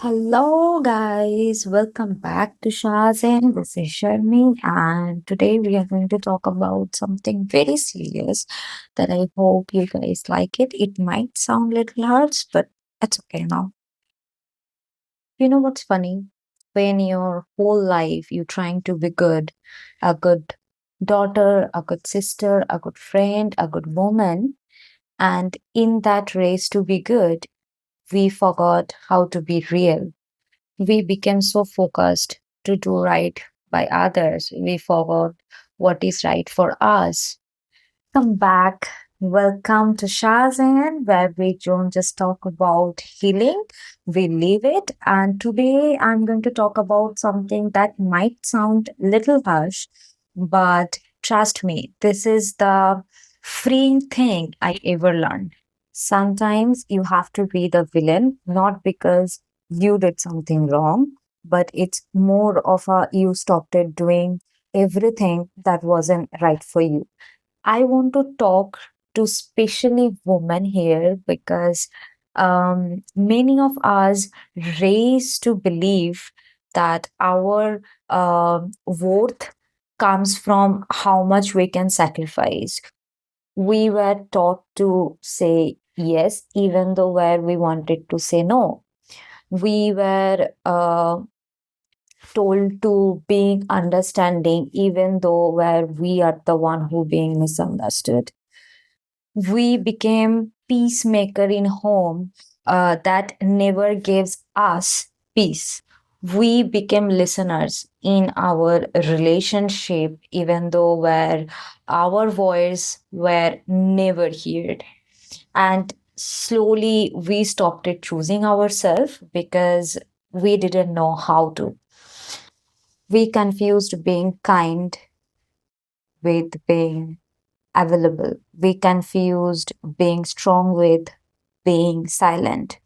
Hello, guys. Welcome back to ShaZen. This is Sharmi, and today we are going to talk about something very serious that I hope you guys like it. It might sound a little harsh, but it's okay now. You know what's funny? When your whole life you're trying to be good, a good daughter, a good sister, a good friend, a good woman, and in that race to be good, we forgot how to be real. We became so focused to do right by others, we forgot what is right for us. Come back. Welcome to ShaZen, where we don't just talk about healing, we live it. And today I'm going to talk about something that might sound little harsh, but trust me, this is the freeing thing I ever learned. Sometimes you have to be the villain, not because you did something wrong, but it's more of a you stopped it doing everything that wasn't right for you. I want to talk to especially women here because many of us raised to believe that our worth comes from how much we can sacrifice. We were taught to say yes, even though where we wanted to say no. We were told to being understanding, even though where we are the one who being misunderstood. We became peacemaker in home that never gives us peace. We became listeners in our relationship, even though where our voice were never heard. And slowly we stopped it choosing ourselves because we didn't know how to. We confused being kind with being available. We confused being strong with being silent.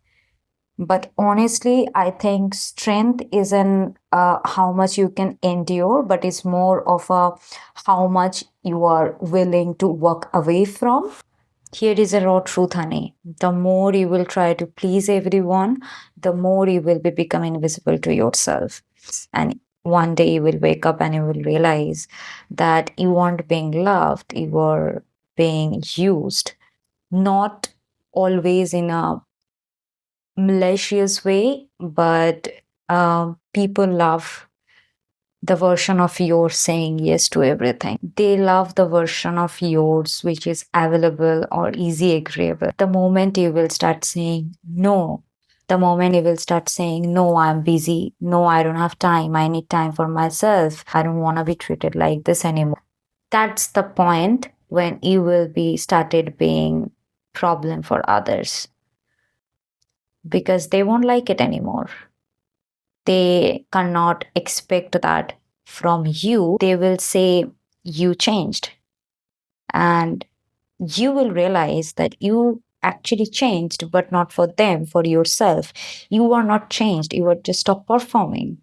But honestly, I think strength isn't how much you can endure, but it's more of a how much you are willing to walk away from. Here is a raw truth, honey. The more you will try to please everyone, the more you will be become invisible to yourself. And one day you will wake up and you will realize that you weren't being loved, you were being used, not always in a malicious way, but people love the version of yours saying yes to everything. They love the version of yours which is available or easy agreeable. The moment you will start saying no, the moment you will start saying, no, I'm busy. No, I don't have time. I need time for myself. I don't want to be treated like this anymore. That's the point when you will be started being problem for others because they won't like it anymore. They cannot expect that from you. They will say, you changed. And you will realize that you actually changed, but not for them, for yourself. You are not changed. You are just stop performing.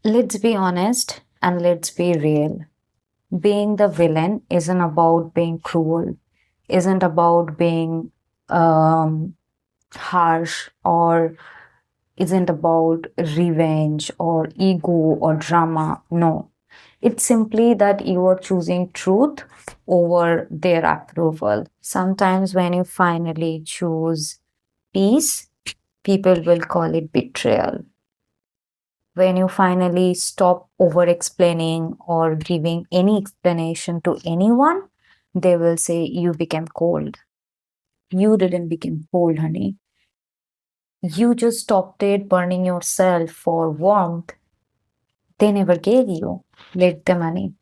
Let's be honest and let's be real. Being the villain isn't about being cruel, isn't about being harsh or isn't about revenge or ego or drama. No, it's simply that you are choosing truth over their approval. Sometimes, when you finally choose peace, people will call it betrayal. When you finally stop over explaining or giving any explanation to anyone, they will say you became cold. You didn't become cold, honey. You just stopped it burning yourself for warmth they never gave you. Let them, honey.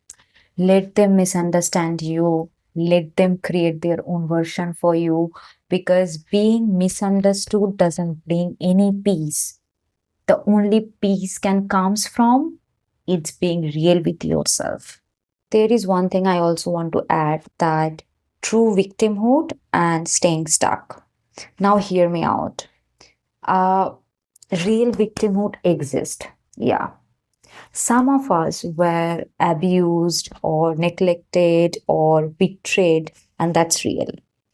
Let them misunderstand you. Let them create their own version for you because being misunderstood doesn't bring any peace. The only peace can comes from it's being real with yourself. There is one thing I also want to add that true victimhood and staying stuck. Now hear me out. Uh, Real victimhood exists. Yeah. Some of us were abused or neglected or betrayed, and that's real.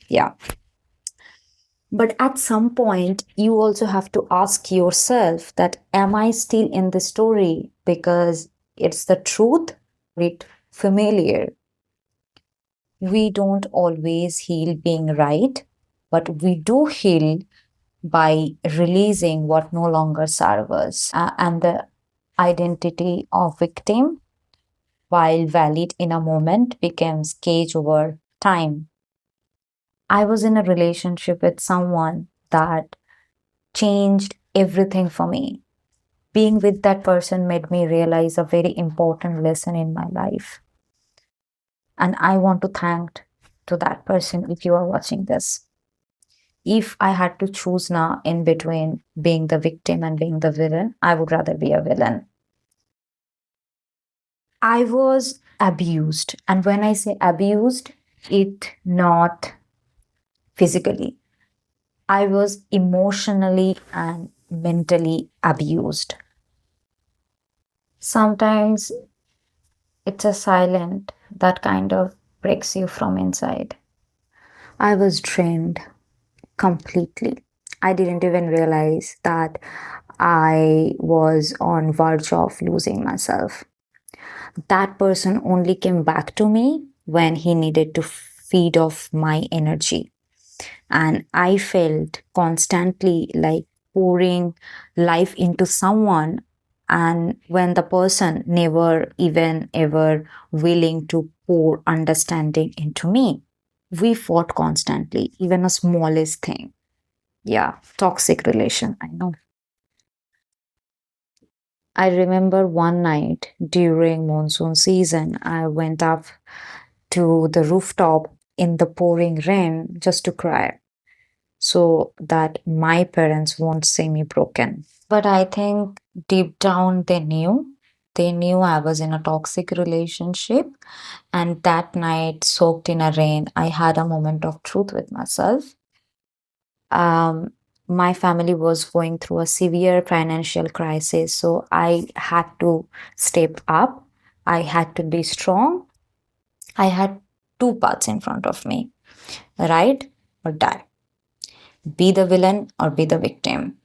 Yeah. But at some point, you also have to ask yourself that am I still in the story because it's the truth or it familiar? We don't always heal being right, but we do heal by releasing what no longer serves us. And the identity of victim, while valid in a moment, becomes cage over time. I was in a relationship with someone that changed everything for me. Being with that person made me realize a very important lesson in my life. And I want to thank to that person if you are watching this. If I had to choose now in between being the victim and being the villain, I would rather be a villain. I was abused. And when I say abused, it not physically. I was emotionally and mentally abused. Sometimes it's a silent that kind of breaks you from inside. I was drained completely. I didn't even realize that I was on verge of losing myself. That person only came back to me when he needed to feed off my energy. And I felt constantly like pouring life into someone, and when the person never even ever willing to pour understanding into me. We fought constantly, even a smallest thing. Yeah, toxic relation, I know. I remember one night during monsoon season, I went up to the rooftop in the pouring rain just to cry so that my parents won't see me broken. But I think deep down they knew. They knew I was in a toxic relationship. And that night, soaked in a rain, I had a moment of truth with myself. Um, my family was going through a severe financial crisis. So I had to step up. I had to be strong. I had two paths in front of me, ride or die, be the villain or be the victim.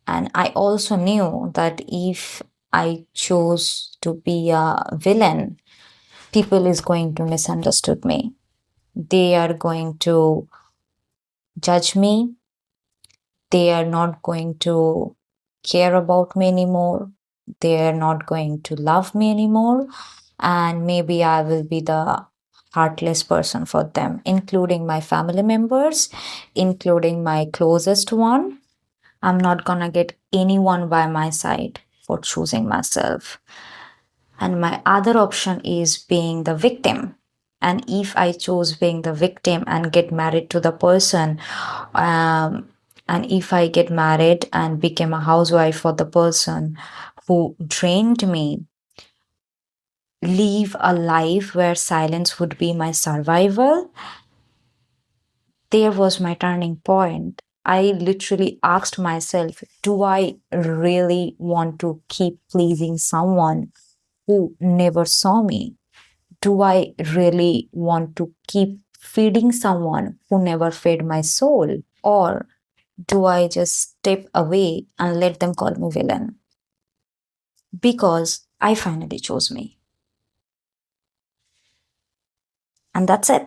And I also knew that if I chose to be a villain, people is going to misunderstood me. They are going to judge me. They are not going to care about me anymore. They are not going to love me anymore. And maybe I will be the heartless person for them, including my family members, including my closest one. I'm not gonna get anyone by my side for choosing myself. And my other option is being the victim. And if I choose being the victim and get married to the person, and if I get married and became a housewife for the person who drained me, live a life where silence would be my survival, there was my turning point. I literally asked myself, do I really want to keep pleasing someone who never saw me? Do I really want to keep feeding someone who never fed my soul? Or do I just step away and let them call me villain? Because I finally chose me. And that's it.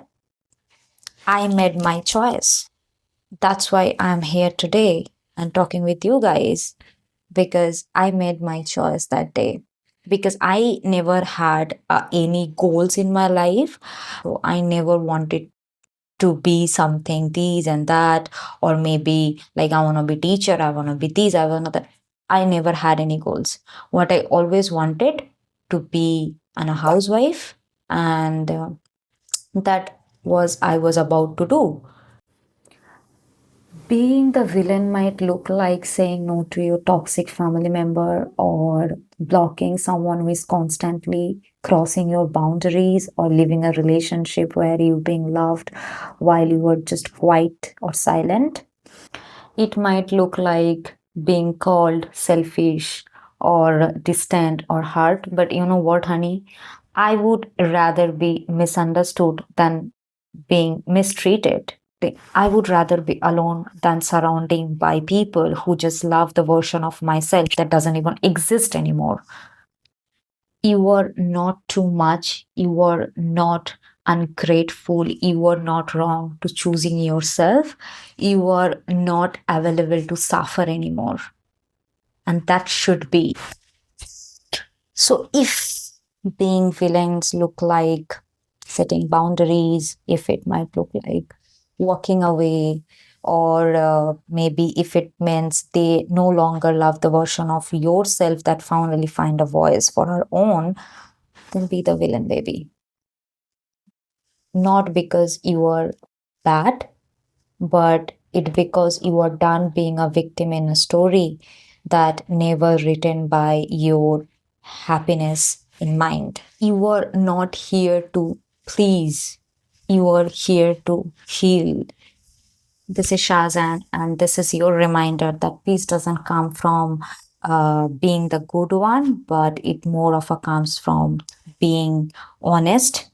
I made my choice. That's why I'm here today and talking with you guys, because I made my choice that day. Because I never had any goals in my life. So I never wanted to be something, this and that, or maybe like I want to be teacher, I want to be this, I want to that. I never had any goals. What I always wanted to be a housewife, and that was I was about to do. Being the villain might look like saying no to your toxic family member, or blocking someone who is constantly crossing your boundaries, or living a relationship where you're being loved while you were just quiet or silent. It might look like being called selfish or distant or hurt. But you know what, honey? I would rather be misunderstood than being mistreated. I would rather be alone than surrounding by people who just love the version of myself that doesn't even exist anymore. You are not too much. You are not ungrateful. You are not wrong to choosing yourself. You are not available to suffer anymore. And that should be. So, if being villains look like setting boundaries, if it might look like walking away, or maybe if it means they no longer love the version of yourself that finally find a voice for her own, then be the villain, baby. Not because you are bad, but it because you are done being a victim in a story that never written by your happiness in mind. You are not here to please. You are here to heal. This is ShaZen, and this is your reminder that peace doesn't come from being the good one, but it more of a comes from being honest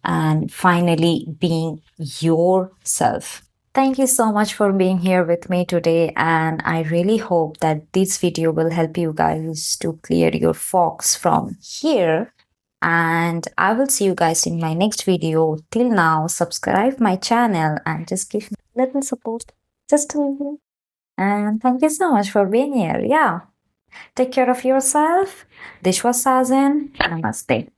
and finally being yourself. Thank you so much for being here with me today. And I really hope that this video will help you guys to clear your fogs from here. And I will see you guys in my next video. Till now, subscribe my channel and just give me a little support. Just a little. And thank you so much for being here. Yeah. Take care of yourself. This was ShaZen. Namaste.